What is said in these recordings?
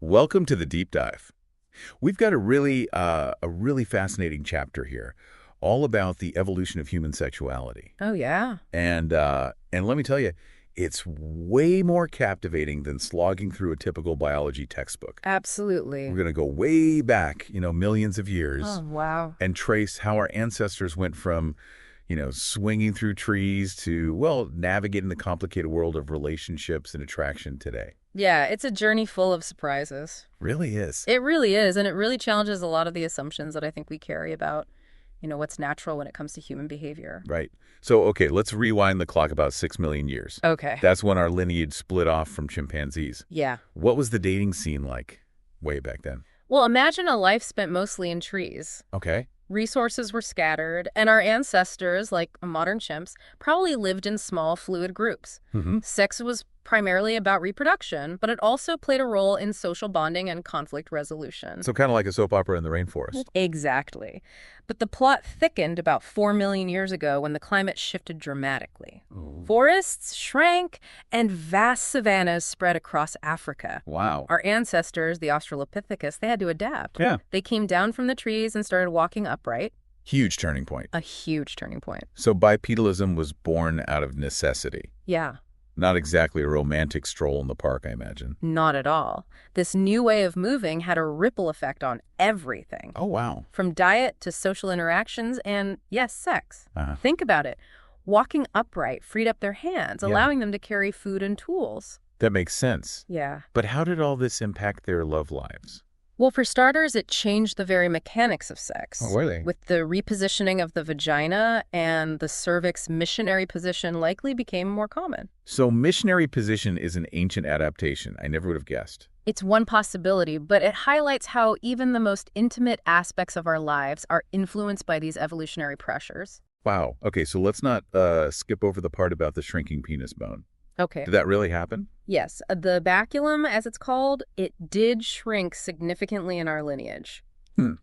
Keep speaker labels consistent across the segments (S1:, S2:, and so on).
S1: Welcome to the deep dive. We've got a really fascinating chapter here, all about the evolution of human sexuality.
S2: Oh, yeah.
S1: And let me tell you, it's way more captivating than slogging through a typical biology textbook.
S2: Absolutely.
S1: We're going to go way back, millions of years,
S2: Oh, wow.
S1: and trace how our ancestors went from, swinging through trees to, well, navigating the complicated world of relationships and attraction today.
S2: Yeah, it's a journey full of surprises.
S1: Really is.
S2: It really is, and it really challenges a lot of the assumptions that I think we carry about, what's natural when it comes to human behavior.
S1: Right. So, okay, let's rewind the clock about 6 million years.
S2: Okay.
S1: That's when our lineage split off from chimpanzees.
S2: Yeah.
S1: What was the dating scene like way back then?
S2: Well, imagine a life spent mostly in trees.
S1: Okay.
S2: Resources were scattered, and our ancestors, like modern chimps, probably lived in small, fluid groups.
S1: Mm-hmm.
S2: Sex was primarily about reproduction, but it also played a role in social bonding and conflict resolution.
S1: So kind of like a soap opera in the rainforest.
S2: Exactly. But the plot thickened about 4 million years ago when the climate shifted dramatically.
S1: Ooh.
S2: Forests shrank, and vast savannas spread across Africa.
S1: Wow.
S2: Our ancestors, the Australopithecus, they had to adapt.
S1: Yeah.
S2: They came down from the trees and started walking upright.
S1: Huge turning point.
S2: A huge turning point.
S1: So bipedalism was born out of necessity.
S2: Yeah.
S1: Not exactly a romantic stroll in the park, I imagine.
S2: Not at all. This new way of moving had a ripple effect on everything.
S1: Oh, wow.
S2: From diet to social interactions and, yes, sex.
S1: Uh-huh.
S2: Think about it. Walking upright freed up their hands,
S1: Yeah.
S2: allowing them to carry food and tools.
S1: That makes sense.
S2: Yeah.
S1: But how did all this impact their love lives?
S2: Well, for starters, it changed the very mechanics of sex.
S1: Oh, really?
S2: With the repositioning of the vagina and the cervix, missionary position likely became more common.
S1: So missionary position is an ancient adaptation. I never would have guessed.
S2: It's one possibility, but it highlights how even the most intimate aspects of our lives are influenced by these evolutionary pressures.
S1: Wow. Okay, so let's not skip over the part about the shrinking penis bone.
S2: Okay.
S1: Did that really happen?
S2: Yes, the baculum, as it's called, it did shrink significantly in our lineage.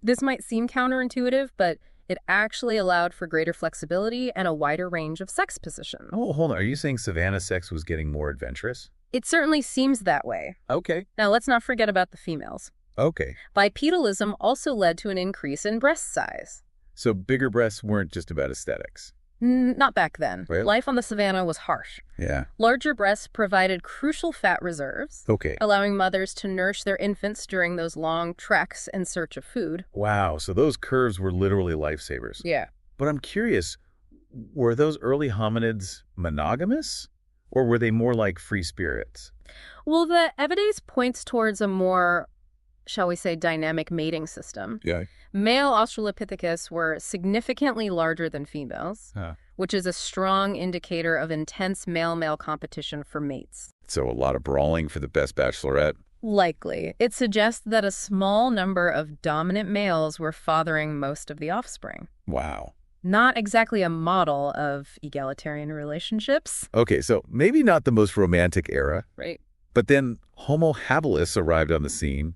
S2: This might seem counterintuitive, but it actually allowed for greater flexibility and a wider range of sex positions.
S1: Oh, hold on. Are you saying savanna sex was getting more adventurous?
S2: It certainly seems that way.
S1: Okay.
S2: Now, let's not forget about the females.
S1: Okay.
S2: Bipedalism also led to an increase in breast size.
S1: So bigger breasts weren't just about aesthetics.
S2: Not back then.
S1: Well-
S2: Life on the savanna was harsh.
S1: Yeah.
S2: Larger breasts provided crucial fat reserves,
S1: Okay.
S2: allowing mothers to nourish their infants during those long treks in search of food.
S1: Wow. So those curves were literally lifesavers.
S2: Yeah.
S1: But I'm curious, were those early hominids monogamous? Or were they more like free spirits?
S2: Well, the evidence points towards a more, shall we say, dynamic mating system.
S1: Yeah.
S2: Male Australopithecus were significantly larger than females, which is a strong indicator of intense male-male competition for mates.
S1: So a lot of brawling for the best bachelorette.
S2: Likely. It suggests that a small number of dominant males were fathering most of the offspring.
S1: Wow.
S2: Not exactly a model of egalitarian relationships.
S1: Okay, so maybe not the most romantic era,
S2: Right.
S1: but then Homo habilis arrived on the scene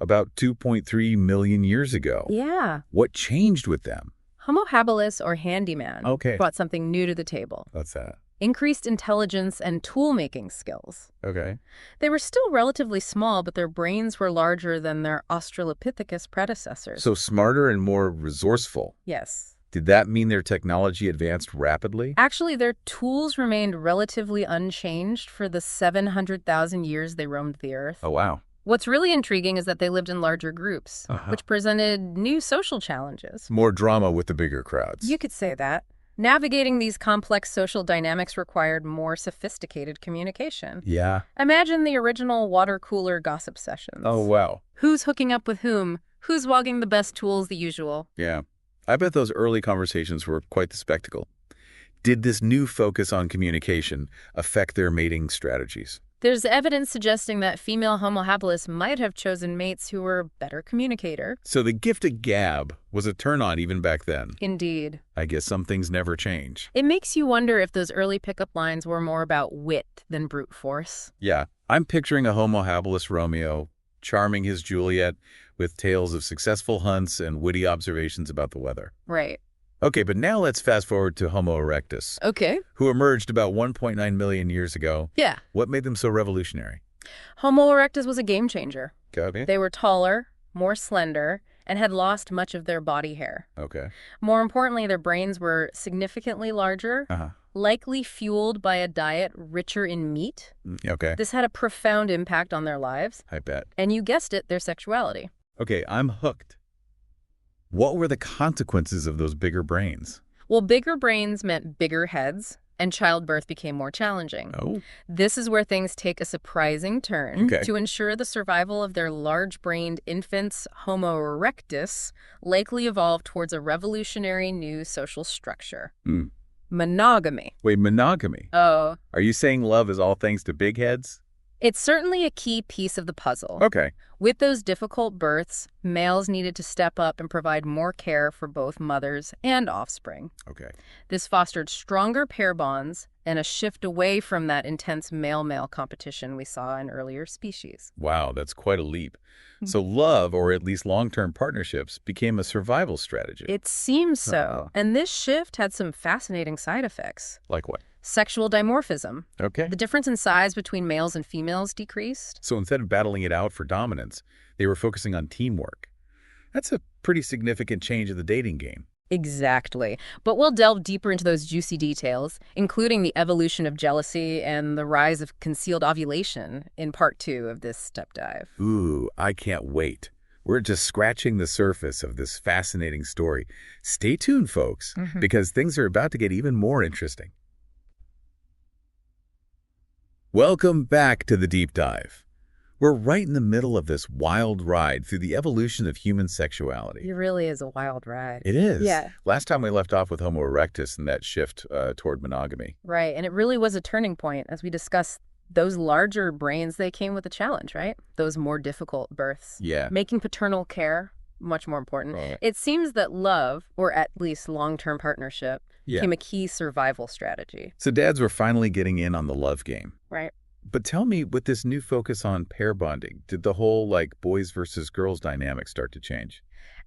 S1: about 2.3 million years ago.
S2: Yeah.
S1: What changed with them?
S2: Homo habilis, or handyman,
S1: Okay.
S2: brought something new to the table.
S1: What's that?
S2: Increased intelligence and tool-making skills.
S1: Okay.
S2: They were still relatively small, but their brains were larger than their Australopithecus predecessors.
S1: So smarter and more resourceful.
S2: Yes.
S1: Did that mean their technology advanced rapidly?
S2: Actually, their tools remained relatively unchanged for the 700,000 years they roamed the Earth.
S1: Oh, wow.
S2: What's really intriguing is that they lived in larger groups,
S1: Uh-huh.
S2: which presented new social challenges.
S1: More drama with the bigger crowds.
S2: You could say that. Navigating these complex social dynamics required more sophisticated communication.
S1: Yeah.
S2: Imagine the original water cooler gossip sessions.
S1: Oh, wow.
S2: Who's hooking up with whom? Who's wogging the best tools, the usual?
S1: Yeah. I bet those early conversations were quite the spectacle. Did this new focus on communication affect their mating strategies?
S2: There's evidence suggesting that female Homo habilis might have chosen mates who were better communicator.
S1: So the gift of gab was a turn-on even back then.
S2: Indeed.
S1: I guess some things never change.
S2: It makes you wonder if those early pickup lines were more about wit than brute force.
S1: Yeah. I'm picturing a Homo habilis Romeo charming his Juliet with tales of successful hunts and witty observations about the weather.
S2: Right.
S1: Okay, but now let's fast forward to Homo erectus,
S2: Okay.
S1: who emerged about 1.9 million years ago.
S2: Yeah.
S1: What made them so revolutionary?
S2: Homo erectus was a game changer.
S1: Okay.
S2: They were taller, more slender, and had lost much of their body hair.
S1: Okay.
S2: More importantly, their brains were significantly larger,
S1: Uh-huh.
S2: likely fueled by a diet richer in meat.
S1: Okay.
S2: This had a profound impact on their lives,
S1: I bet.
S2: and you guessed it, their sexuality.
S1: Okay, I'm hooked. What were the consequences of those bigger brains?
S2: Well, bigger brains meant bigger heads, and childbirth became more challenging.
S1: Oh.
S2: This is where things take a surprising turn.
S1: Okay.
S2: To ensure the survival of their large-brained infants, Homo erectus likely evolved towards a revolutionary new social structure. Monogamy.
S1: Wait, monogamy?
S2: Oh.
S1: Are you saying love is all thanks to big heads?
S2: It's certainly a key piece of the puzzle.
S1: Okay.
S2: With those difficult births, males needed to step up and provide more care for both mothers and offspring.
S1: Okay.
S2: This fostered stronger pair bonds and a shift away from that intense male-male competition we saw in earlier species.
S1: Wow, that's quite a leap. So love, or at least long-term partnerships, became a survival strategy.
S2: It seems so.
S1: Uh-huh.
S2: And this shift had some fascinating side effects.
S1: Like what?
S2: Sexual dimorphism.
S1: Okay.
S2: The difference in size between males and females decreased.
S1: So instead of battling it out for dominance, they were focusing on teamwork. That's a pretty significant change in the dating game.
S2: Exactly. But we'll delve deeper into those juicy details, including the evolution of jealousy and the rise of concealed ovulation in part 2 of this step dive.
S1: Ooh, I can't wait. We're just scratching the surface of this fascinating story. Stay tuned, folks, because things are about to get even more interesting. Welcome back to the Deep Dive. We're right in the middle of this wild ride through the evolution of human sexuality.
S2: It really is a wild ride.
S1: It is.
S2: Yeah.
S1: Last time we left off with Homo erectus and that shift toward monogamy.
S2: Right, and it really was a turning point as we discussed those larger brains. They came with a challenge, right? Those more difficult births.
S1: Yeah.
S2: Making paternal care much more important.
S1: Right.
S2: It seems that love, or at least long-term partnership, became a key survival strategy.
S1: So dads were finally getting in on the love game.
S2: Right.
S1: But tell me, with this new focus on pair bonding, did the whole, boys versus girls dynamic start to change?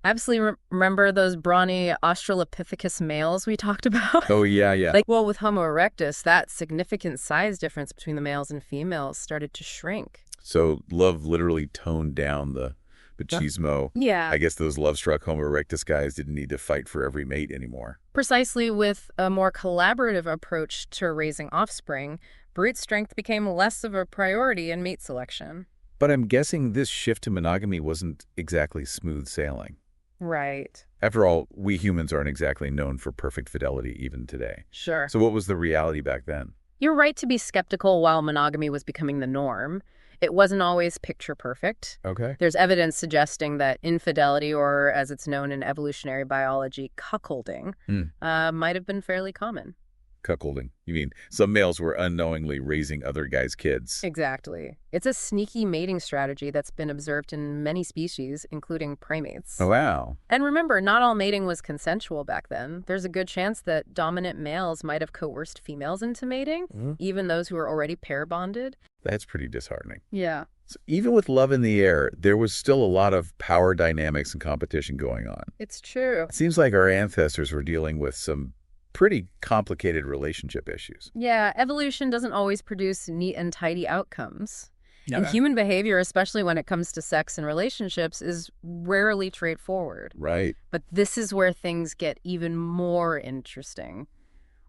S2: Absolutely. Remember those brawny Australopithecus males we talked about?
S1: Oh, yeah.
S2: With Homo erectus, that significant size difference between the males and females started to shrink.
S1: So love literally toned down the machismo.
S2: Yeah.
S1: I guess those love-struck Homo erectus guys didn't need to fight for every mate anymore.
S2: Precisely. With a more collaborative approach to raising offspring, brute strength became less of a priority in mate selection.
S1: But I'm guessing this shift to monogamy wasn't exactly smooth sailing.
S2: Right.
S1: After all, we humans aren't exactly known for perfect fidelity even today.
S2: Sure.
S1: So what was the reality back then?
S2: You're right to be skeptical while monogamy was becoming the norm. It wasn't always picture perfect.
S1: Okay.
S2: There's evidence suggesting that infidelity, or as it's known in evolutionary biology, cuckolding, might have been fairly common.
S1: Cuckolding. You mean some males were unknowingly raising other guys' kids?
S2: Exactly. It's a sneaky mating strategy that's been observed in many species, including primates.
S1: Oh, wow.
S2: And remember, not all mating was consensual back then. There's a good chance that dominant males might have coerced females into mating, even those who were already pair bonded.
S1: That's pretty disheartening.
S2: Yeah.
S1: So even with love in the air, there was still a lot of power dynamics and competition going on.
S2: It's true.
S1: It seems like our ancestors were dealing with some pretty complicated relationship issues.
S2: Yeah, evolution doesn't always produce neat and tidy outcomes. And human behavior, especially when it comes to sex and relationships, is rarely straightforward.
S1: Right.
S2: But this is where things get even more interesting.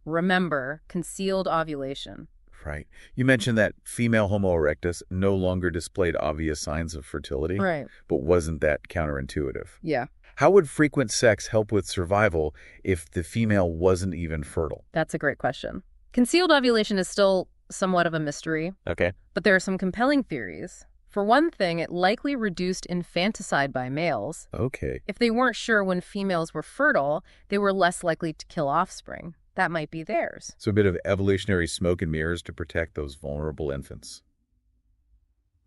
S2: Remember, concealed ovulation.
S1: Right. You mentioned that female Homo erectus no longer displayed obvious signs of fertility.
S2: Right.
S1: But wasn't that counterintuitive?
S2: Yeah.
S1: How would frequent sex help with survival if the female wasn't even fertile?
S2: That's a great question. Concealed ovulation is still somewhat of a mystery.
S1: Okay.
S2: But there are some compelling theories. For one thing, it likely reduced infanticide by males.
S1: Okay.
S2: If they weren't sure when females were fertile, they were less likely to kill offspring. That might be theirs.
S1: So a bit of evolutionary smoke and mirrors to protect those vulnerable infants.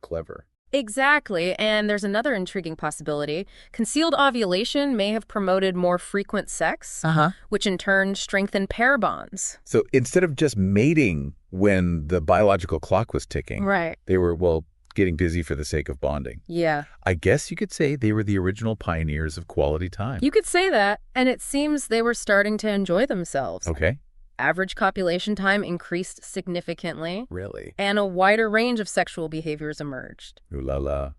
S1: Clever.
S2: Exactly, and there's another intriguing possibility. Concealed ovulation may have promoted more frequent sex, which in turn strengthened pair bonds.
S1: So instead of just mating when the biological clock was ticking,
S2: Right.
S1: they were, getting busy for the sake of bonding.
S2: Yeah.
S1: I guess you could say they were the original pioneers of quality time.
S2: You could say that, and it seems they were starting to enjoy themselves.
S1: Okay.
S2: Average copulation time increased significantly,
S1: Really?
S2: and a wider range of sexual behaviors emerged.
S1: Ooh la la.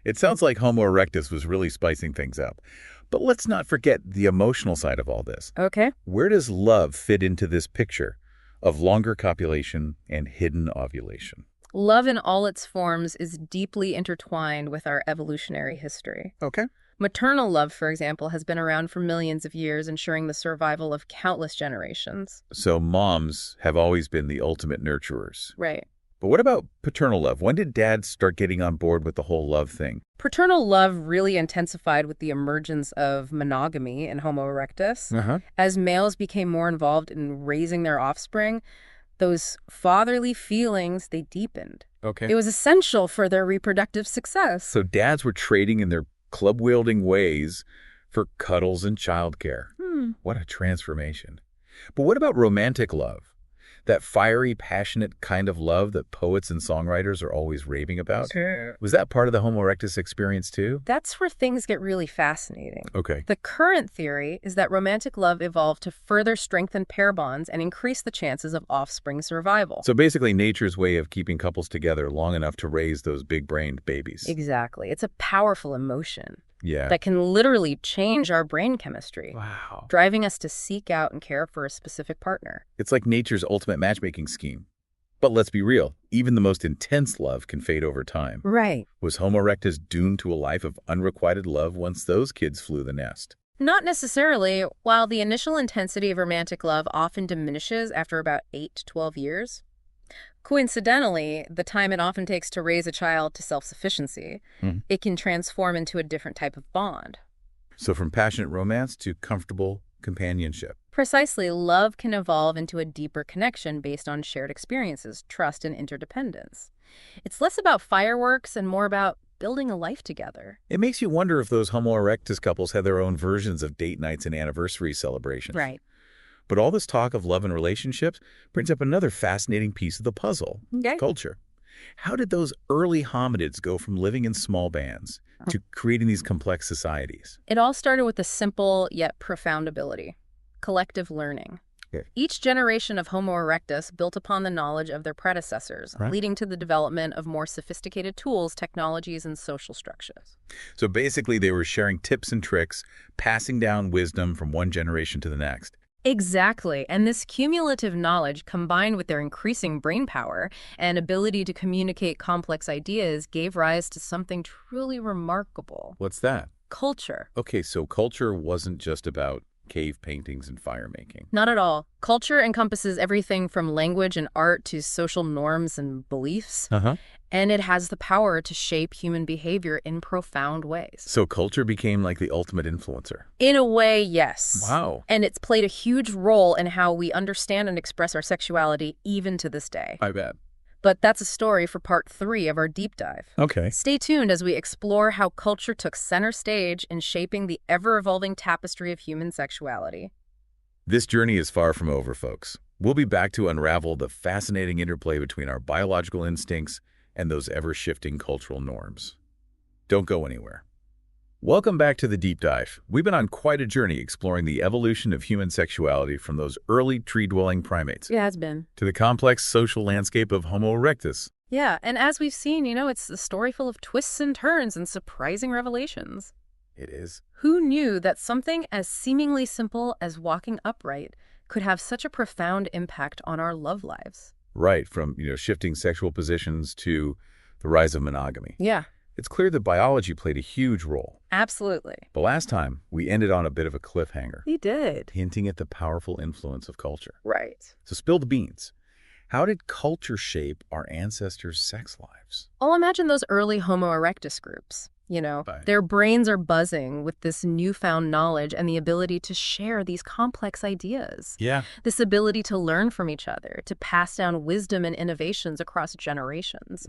S1: It sounds like Homo erectus was really spicing things up. But let's not forget the emotional side of all this.
S2: Okay.
S1: Where does love fit into this picture of longer copulation and hidden ovulation?
S2: Love in all its forms is deeply intertwined with our evolutionary history.
S1: Okay.
S2: Maternal love, for example, has been around for millions of years, ensuring the survival of countless generations.
S1: So moms have always been the ultimate nurturers.
S2: Right.
S1: But what about paternal love? When did dads start getting on board with the whole love thing?
S2: Paternal love really intensified with the emergence of monogamy in Homo erectus.
S1: Uh-huh.
S2: As males became more involved in raising their offspring, those fatherly feelings, they deepened.
S1: Okay.
S2: It was essential for their reproductive success.
S1: So dads were trading in their club-wielding ways for cuddles and childcare. What a transformation. But what about romantic love? That fiery, passionate kind of love that poets and songwriters are always raving about?
S2: Sure.
S1: Was that part of the Homo erectus experience too?
S2: That's where things get really fascinating.
S1: Okay.
S2: The current theory is that romantic love evolved to further strengthen pair bonds and increase the chances of offspring survival.
S1: So basically nature's way of keeping couples together long enough to raise those big-brained babies.
S2: Exactly. It's a powerful emotion
S1: Yeah.
S2: that can literally change our brain chemistry,
S1: Wow.
S2: driving us to seek out and care for a specific partner.
S1: It's like nature's ultimate matchmaking scheme. But let's be real, even the most intense love can fade over time.
S2: Right.
S1: Was Homo erectus doomed to a life of unrequited love once those kids flew the nest?
S2: Not necessarily. While the initial intensity of romantic love often diminishes after about 8 to 12 years, coincidentally, the time it often takes to raise a child to self-sufficiency, it can transform into a different type of bond.
S1: So from passionate romance to comfortable companionship.
S2: Precisely, love can evolve into a deeper connection based on shared experiences, trust, and interdependence. It's less about fireworks and more about building a life together.
S1: It makes you wonder if those Homo erectus couples had their own versions of date nights and anniversary celebrations.
S2: Right.
S1: But all this talk of love and relationships brings up another fascinating piece of the puzzle,
S2: Okay.
S1: culture. How did those early hominids go from living in small bands to creating these complex societies?
S2: It all started with a simple yet profound ability: collective learning.
S1: Okay.
S2: Each generation of Homo erectus built upon the knowledge of their predecessors,
S1: Right.
S2: leading to the development of more sophisticated tools, technologies, and social structures.
S1: So basically they were sharing tips and tricks, passing down wisdom from one generation to the next.
S2: Exactly. And this cumulative knowledge, combined with their increasing brain power and ability to communicate complex ideas, gave rise to something truly remarkable:
S1: What's that?
S2: culture.
S1: Okay, so culture wasn't just about cave paintings and fire making.
S2: Not at all. Culture encompasses everything from language and art to social norms and beliefs,
S1: Uh-huh.
S2: and it has the power to shape human behavior in profound ways.
S1: So culture became like the ultimate influencer.
S2: In a way, yes.
S1: Wow.
S2: And it's played a huge role in how we understand and express our sexuality even to this day.
S1: I bet.
S2: But that's a story for part 3 of our deep dive.
S1: Okay.
S2: Stay tuned as we explore how culture took center stage in shaping the ever-evolving tapestry of human sexuality.
S1: This journey is far from over, folks. We'll be back to unravel the fascinating interplay between our biological instincts and those ever-shifting cultural norms. Don't go anywhere. Welcome back to the Deep Dive. We've been on quite a journey exploring the evolution of human sexuality from those early tree-dwelling primates
S2: It has been.
S1: to the complex social landscape of Homo erectus.
S2: Yeah, and as we've seen, it's a story full of twists and turns and surprising revelations.
S1: It is.
S2: Who knew that something as seemingly simple as walking upright could have such a profound impact on our love lives?
S1: Right, from shifting sexual positions to the rise of monogamy.
S2: Yeah,
S1: It's clear that biology played a huge role.
S2: absolutely.
S1: But last time, we ended on a bit of a cliffhanger,
S2: We did.
S1: hinting at the powerful influence of culture.
S2: Right.
S1: So spill the beans. How did culture shape our ancestors' sex lives?
S2: Well, imagine those early Homo erectus groups.
S1: Right.
S2: Their brains are buzzing with this newfound knowledge and the ability to share these complex ideas.
S1: Yeah.
S2: This ability to learn from each other, to pass down wisdom and innovations across generations.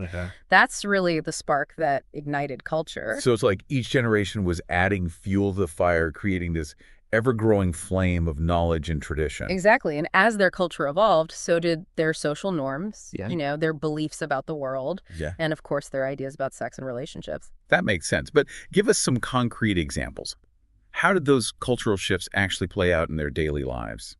S2: That's really the spark that ignited culture.
S1: So it's like each generation was adding fuel to the fire, creating this ever-growing flame of knowledge and tradition.
S2: Exactly. And as their culture evolved, so did their social norms,
S1: Yeah.
S2: their beliefs about the world,
S1: Yeah.
S2: and of course their ideas about sex and relationships.
S1: That makes sense. But give us some concrete examples. How did those cultural shifts actually play out in their daily lives?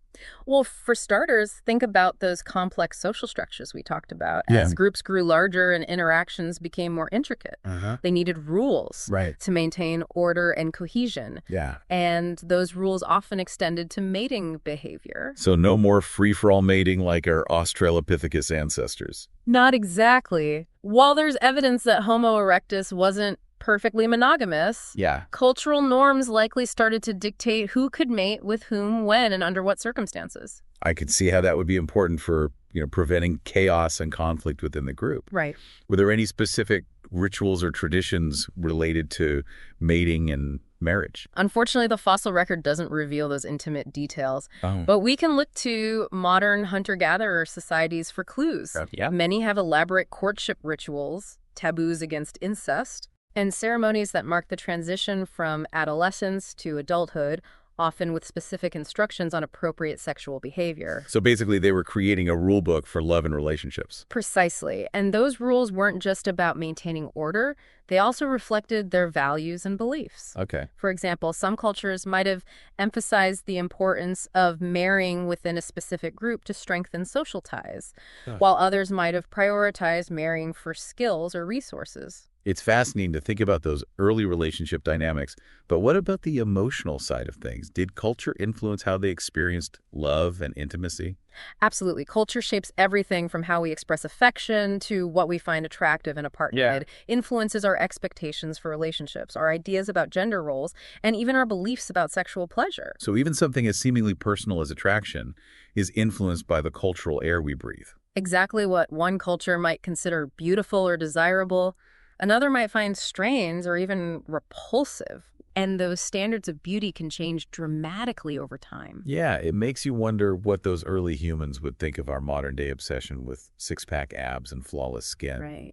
S2: Well, for starters, think about those complex social structures we talked about.
S1: Yeah.
S2: As groups grew larger and interactions became more intricate, they needed rules
S1: Right.
S2: to maintain order and cohesion.
S1: Yeah.
S2: And those rules often extended to mating behavior.
S1: So no more free-for-all mating like our Australopithecus ancestors.
S2: Not exactly. While there's evidence that Homo erectus wasn't perfectly monogamous,
S1: Yeah.
S2: cultural norms likely started to dictate who could mate with whom, when, and under what circumstances.
S1: I could see how that would be important for, preventing chaos and conflict within the group.
S2: Right.
S1: Were there any specific rituals or traditions related to mating and marriage?
S2: Unfortunately, the fossil record doesn't reveal those intimate details,
S1: Oh.
S2: but we can look to modern hunter-gatherer societies for clues.
S1: Yeah.
S2: Many have elaborate courtship rituals, taboos against incest, and ceremonies that mark the transition from adolescence to adulthood, often with specific instructions on appropriate sexual behavior.
S1: So basically they were creating a rule book for love and relationships.
S2: Precisely. And those rules weren't just about maintaining order, they also reflected their values and beliefs.
S1: Okay.
S2: For example, some cultures might have emphasized the importance of marrying within a specific group to strengthen social ties, while others might have prioritized marrying for skills or resources.
S1: It's fascinating to think about those early relationship dynamics, but what about the emotional side of things? Did culture influence how they experienced love and intimacy?
S2: Absolutely. Culture shapes everything from how we express affection to what we find attractive in a partner.
S1: Yeah.
S2: It influences our expectations for relationships, our ideas about gender roles, and even our beliefs about sexual pleasure.
S1: So even something as seemingly personal as attraction is influenced by the cultural air we breathe.
S2: Exactly what one culture might consider beautiful or desirable, another might find strange or even repulsive. And those standards of beauty can change dramatically over time.
S1: Yeah, it makes you wonder what those early humans would think of our modern-day obsession with six-pack abs and flawless skin.
S2: Right.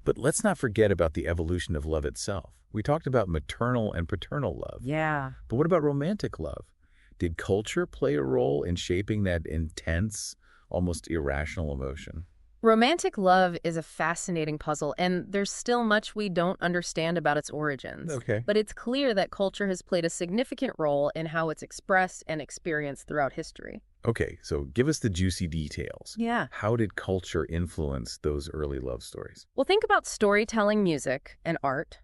S1: But let's not forget about the evolution of love itself. We talked about maternal and paternal love.
S2: Yeah.
S1: But what about romantic love? Did culture play a role in shaping that intense, almost irrational emotion?
S2: Romantic love is a fascinating puzzle, and there's still much we don't understand about its origins.
S1: Okay.
S2: But it's clear that culture has played a significant role in how it's expressed and experienced throughout history.
S1: Okay, so give us the juicy details.
S2: Yeah.
S1: How did culture influence those early love stories?
S2: Well, think about storytelling, music, and art.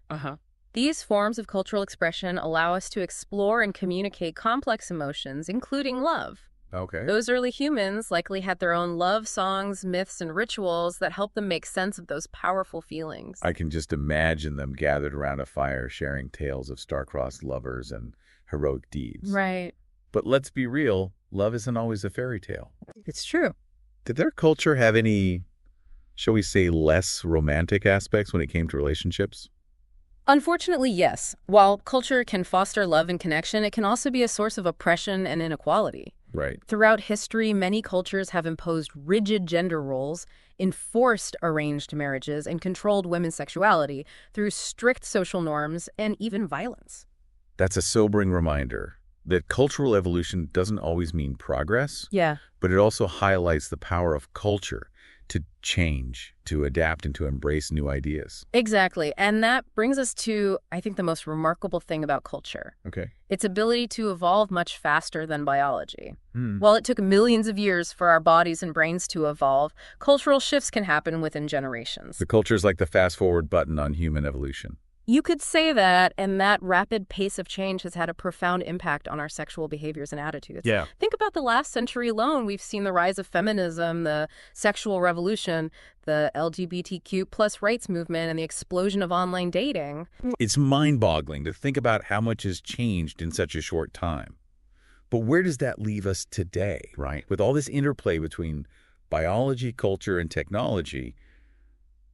S2: These forms of cultural expression allow us to explore and communicate complex emotions, including love.
S1: Okay.
S2: Those early humans likely had their own love songs, myths, and rituals that helped them make sense of those powerful feelings.
S1: I can just imagine them gathered around a fire sharing tales of star-crossed lovers and heroic deeds.
S2: Right.
S1: But let's be real, love isn't always a fairy tale.
S2: It's true.
S1: Did their culture have any, shall we say, less romantic aspects when it came to relationships?
S2: Unfortunately, yes. While culture can foster love and connection, it can also be a source of oppression and inequality.
S1: Right.
S2: Throughout history, many cultures have imposed rigid gender roles, enforced arranged marriages, and controlled women's sexuality through strict social norms and even violence.
S1: That's a sobering reminder that cultural evolution doesn't always mean progress,
S2: Yeah.
S1: but it also highlights the power of culture to change, to adapt, and to embrace new ideas.
S2: Exactly. And that brings us to, I think, the most remarkable thing about culture.
S1: Okay.
S2: Its ability to evolve much faster than biology. While it took millions of years for our bodies and brains to evolve, cultural shifts can happen within generations.
S1: The culture's like the fast-forward button on human evolution.
S2: You could say that, and that rapid pace of change has had a profound impact on our sexual behaviors and attitudes.
S1: Yeah.
S2: Think about the last century alone. We've seen the rise of feminism, the sexual revolution, the LGBTQ plus rights movement, and the explosion of online dating.
S1: It's mind-boggling to think about how much has changed in such a short time. But where does that leave us today? Right. With all this interplay between biology, culture, and technology,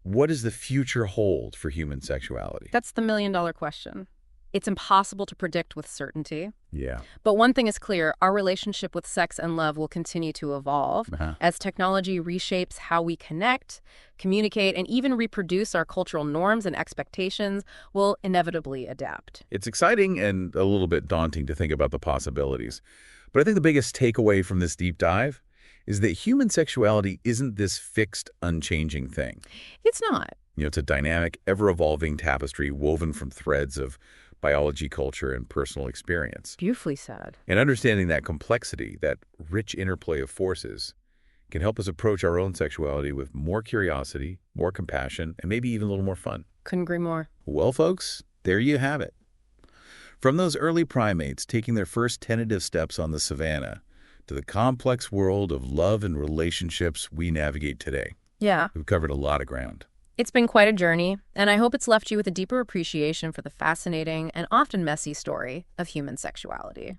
S1: what does the future hold for human sexuality?
S2: That's the million-dollar question. It's impossible to predict with certainty.
S1: Yeah.
S2: But one thing is clear, our relationship with sex and love will continue to evolve as technology reshapes how we connect, communicate, and even reproduce our cultural norms and expectations. We'll inevitably adapt.
S1: It's exciting and a little bit daunting to think about the possibilities. But I think the biggest takeaway from this deep dive is that human sexuality isn't this fixed, unchanging thing.
S2: It's not.
S1: It's a dynamic, ever-evolving tapestry woven from threads of biology, culture, and personal experience.
S2: Beautifully said.
S1: And understanding that complexity, that rich interplay of forces, can help us approach our own sexuality with more curiosity, more compassion, and maybe even a little more fun.
S2: Couldn't agree more.
S1: Well, folks, there you have it. From those early primates taking their first tentative steps on the savanna to the complex world of love and relationships we navigate today.
S2: Yeah.
S1: We've covered a lot of ground.
S2: It's been quite a journey, and I hope it's left you with a deeper appreciation for the fascinating and often messy story of human sexuality.